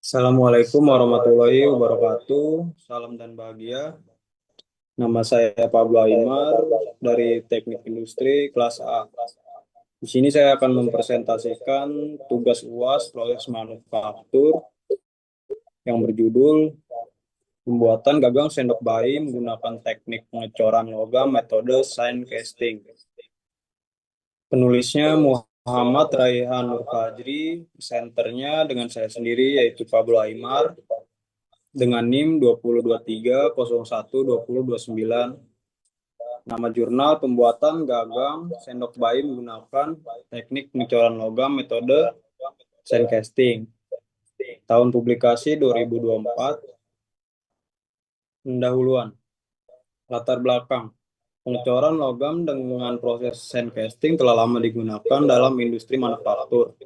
Assalamualaikum warahmatullahi wabarakatuh. Salam dan bahagia. Nama saya Pablo Aimar dari Teknik Industri kelas A. Di sini saya akan mempresentasikan tugas UAS proses manufaktur yang berjudul pembuatan gagang sendok bayi menggunakan teknik pengecoran logam metode sand casting. Penulisnya Muhammad Raihan Nur Fajri, presenternya dengan saya sendiri yaitu Pablo Aimar dengan NIM 2023012029. Nama jurnal pembuatan gagang sendok bayi menggunakan teknik pengecoran logam metode sandcasting. Tahun publikasi 2024. Pendahuluan. Latar belakang. Pengecoran logam dengan proses sandcasting telah lama digunakan dalam industri manufaktur.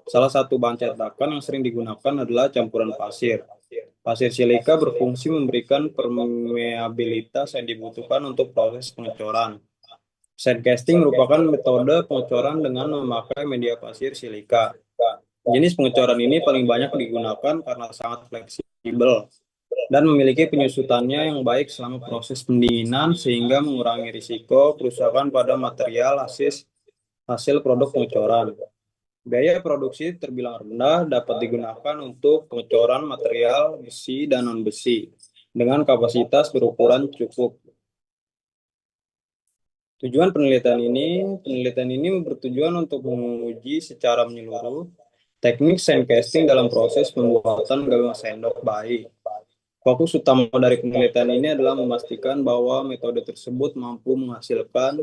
Salah satu bahan cetakan yang sering digunakan adalah campuran pasir. Pasir silika berfungsi memberikan permeabilitas yang dibutuhkan untuk proses pengecoran. Sandcasting merupakan metode pengecoran dengan memakai media pasir silika. Jenis pengecoran ini paling banyak digunakan karena sangat fleksibel dan memiliki penyusutannya yang baik selama proses pendinginan sehingga mengurangi risiko kerusakan pada material hasil produk pengecoran. Biaya produksi terbilang rendah dapat digunakan untuk pengecoran material besi dan non-besi dengan kapasitas berukuran cukup. Penelitian ini bertujuan untuk menguji secara menyeluruh teknik sandcasting dalam proses pembuatan gagang sendok bayi. Fokus utama dari penelitian ini adalah memastikan bahwa metode tersebut mampu menghasilkan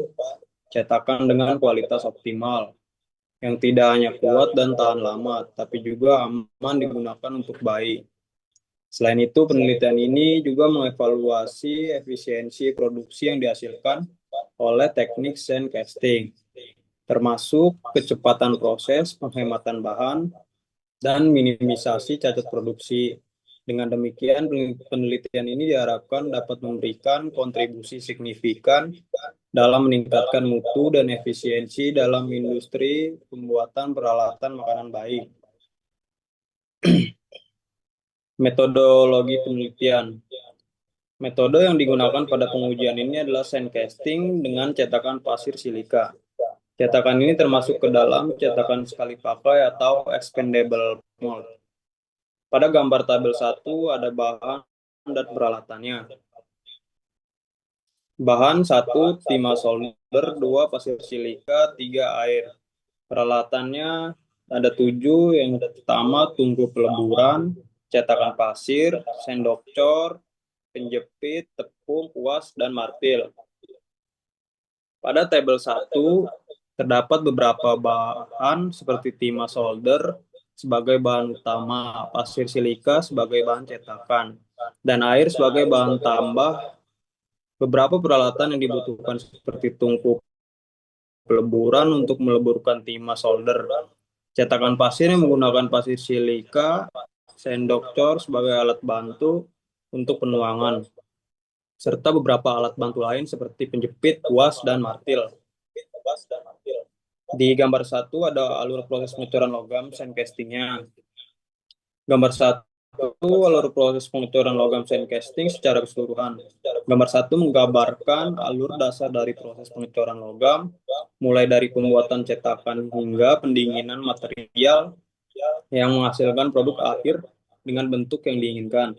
cetakan dengan kualitas optimal, yang tidak hanya kuat dan tahan lama, tapi juga aman digunakan untuk bayi. Selain itu, penelitian ini juga mengevaluasi efisiensi produksi yang dihasilkan oleh teknik sandcasting, termasuk kecepatan proses, penghematan bahan, dan minimisasi cacat produksi. Dengan demikian, penelitian ini diharapkan dapat memberikan kontribusi signifikan dalam meningkatkan mutu dan efisiensi dalam industri pembuatan peralatan makanan bayi. Metodologi penelitian. Metode yang digunakan pada pengujian ini adalah sandcasting dengan cetakan pasir silika. Cetakan ini termasuk ke dalam cetakan sekali pakai atau expandable mold. Pada gambar tabel 1 ada bahan dan peralatannya. Bahan 1 timah solder, 2 pasir silika, 3 air. Peralatannya ada 7, yang pertama tungku peleburan, cetakan pasir, sendok cor, penjepit, tepung, kuas, dan martil. Pada tabel 1 terdapat beberapa bahan seperti timah solder sebagai bahan utama, pasir silika sebagai bahan cetakan, dan air sebagai bahan tambah. Beberapa peralatan yang dibutuhkan seperti tungku peleburan untuk meleburkan timah solder, cetakan pasir yang menggunakan pasir silika, sendok cor sebagai alat bantu untuk penuangan, serta beberapa alat bantu lain seperti penjepit, kuas, dan martil. Di gambar 1 ada alur proses pengecoran logam sandcastingnya. Gambar 1 alur proses pengecoran logam sandcasting secara keseluruhan. Gambar 1 menggambarkan alur dasar dari proses pengecoran logam, mulai dari pembuatan cetakan hingga pendinginan material yang menghasilkan produk akhir dengan bentuk yang diinginkan.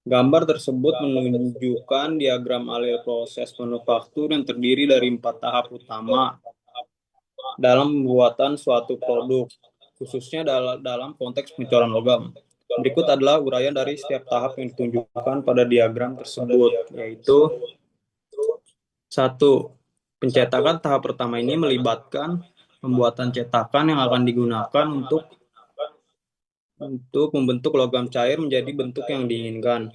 Gambar tersebut menunjukkan diagram alur proses manufaktur yang terdiri dari 4 tahap utama dalam pembuatan suatu produk, khususnya dalam konteks pengecoran logam. Berikut adalah uraian dari setiap tahap yang ditunjukkan pada diagram tersebut, yaitu 1. Pencetakan tahap pertama ini melibatkan pembuatan cetakan yang akan digunakan untuk membentuk logam cair menjadi bentuk yang diinginkan.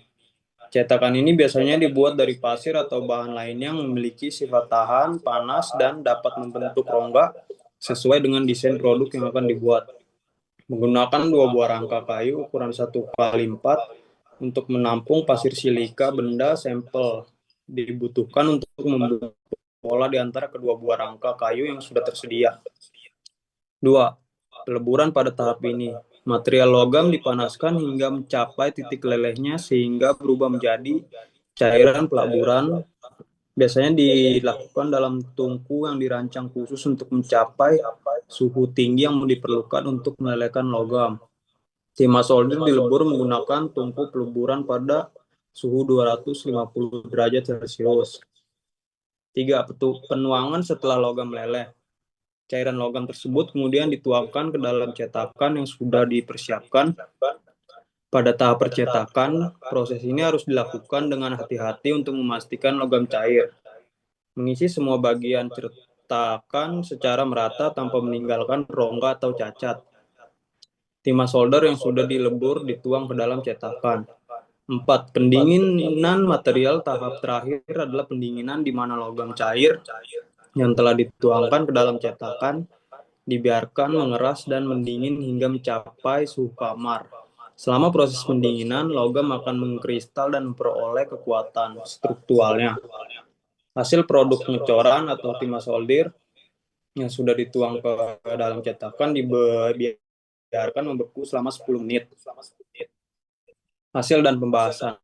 Cetakan ini biasanya dibuat dari pasir atau bahan lainnya yang memiliki sifat tahan, panas, dan dapat membentuk rongga sesuai dengan desain produk yang akan dibuat. Menggunakan 2 buah rangka kayu ukuran 1x4 untuk menampung pasir silika, benda sampel dibutuhkan untuk membentuk pola di antara kedua buah rangka kayu yang sudah tersedia. 2. Peleburan pada tahap ini. Material logam dipanaskan hingga mencapai titik lelehnya sehingga berubah menjadi cairan pelaburan. Biasanya dilakukan dalam tungku yang dirancang khusus untuk mencapai suhu tinggi yang diperlukan untuk melelehkan logam. Timah solder dilebur menggunakan tungku peleburan pada suhu 250 derajat Celcius. 3. Penuangan setelah logam meleleh. Cairan logam tersebut kemudian dituangkan ke dalam cetakan yang sudah dipersiapkan. Pada tahap percetakan, proses ini harus dilakukan dengan hati-hati untuk memastikan logam cair. Mengisi semua bagian cetakan secara merata tanpa meninggalkan rongga atau cacat. Timah solder yang sudah dilebur dituang ke dalam cetakan. 4. Pendinginan material tahap terakhir adalah pendinginan di mana logam cair yang telah dituangkan ke dalam cetakan dibiarkan mengeras dan mendingin hingga mencapai suhu kamar. Selama proses pendinginan, logam akan mengkristal dan memperoleh kekuatan strukturalnya. Hasil produk pengecoran atau timah solder yang sudah dituang ke dalam cetakan dibiarkan membeku selama 10 menit. Hasil dan pembahasan.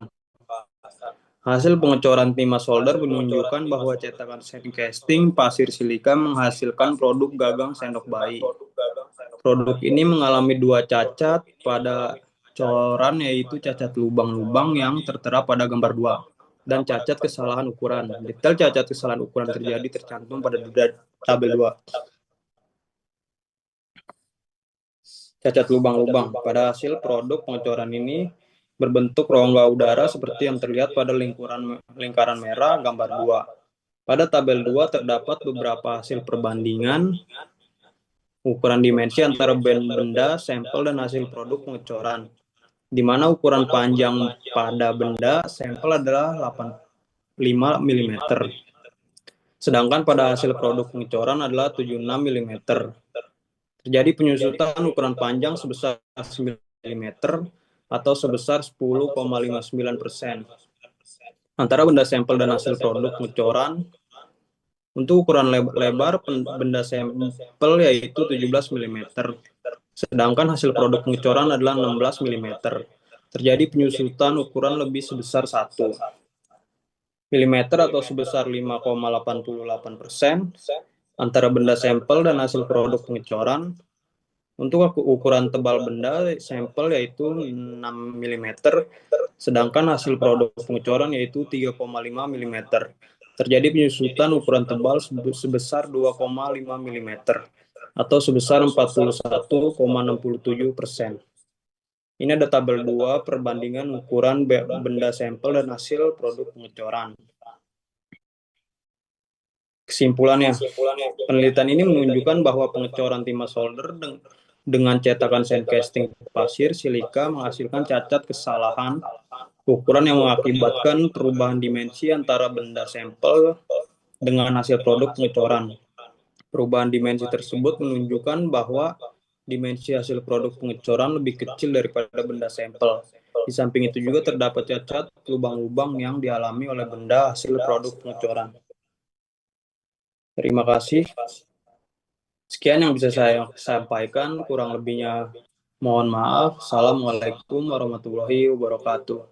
Hasil pengecoran timah solder menunjukkan bahwa cetakan sand casting pasir silika menghasilkan produk gagang sendok bayi. Produk ini mengalami dua cacat pada coran, yaitu cacat lubang-lubang yang tertera pada gambar 2 dan cacat kesalahan ukuran. Detail cacat kesalahan ukuran terjadi tercantum pada tabel 2. Cacat lubang-lubang pada hasil produk pengecoran ini berbentuk rongga udara seperti yang terlihat pada lingkaran merah gambar 2. Pada tabel 2 terdapat beberapa hasil perbandingan ukuran dimensi antara benda, sampel, dan hasil produk pengecoran, di mana ukuran panjang pada benda sampel adalah 85 mm, sedangkan pada hasil produk pengecoran adalah 76 mm. Terjadi penyusutan ukuran panjang sebesar 9 mm atau sebesar 10,59% antara benda sampel dan hasil produk pengecoran. Untuk ukuran lebar benda sampel yaitu 17 mm, sedangkan hasil produk pengecoran adalah 16 mm. Terjadi penyusutan ukuran lebih sebesar 1 mm atau sebesar 5,88% antara benda sampel dan hasil produk pengecoran. Untuk ukuran tebal benda sampel yaitu 6 mm, sedangkan hasil produk pengecoran yaitu 3,5 mm. Terjadi penyusutan ukuran tebal sebesar 2,5 mm atau sebesar 41,67%. Ini ada tabel 2 perbandingan ukuran benda sampel dan hasil produk pengecoran. Kesimpulannya, penelitian ini menunjukkan bahwa pengecoran timah solder dengan cetakan sand casting pasir silika menghasilkan cacat kesalahan ukuran yang mengakibatkan perubahan dimensi antara benda sampel dengan hasil produk pengecoran. Perubahan dimensi tersebut menunjukkan bahwa dimensi hasil produk pengecoran lebih kecil daripada benda sampel. Di samping itu juga terdapat cacat lubang-lubang yang dialami oleh benda hasil produk pengecoran. Terima kasih. Sekian yang bisa saya sampaikan, kurang lebihnya mohon maaf. Assalamualaikum warahmatullahi wabarakatuh.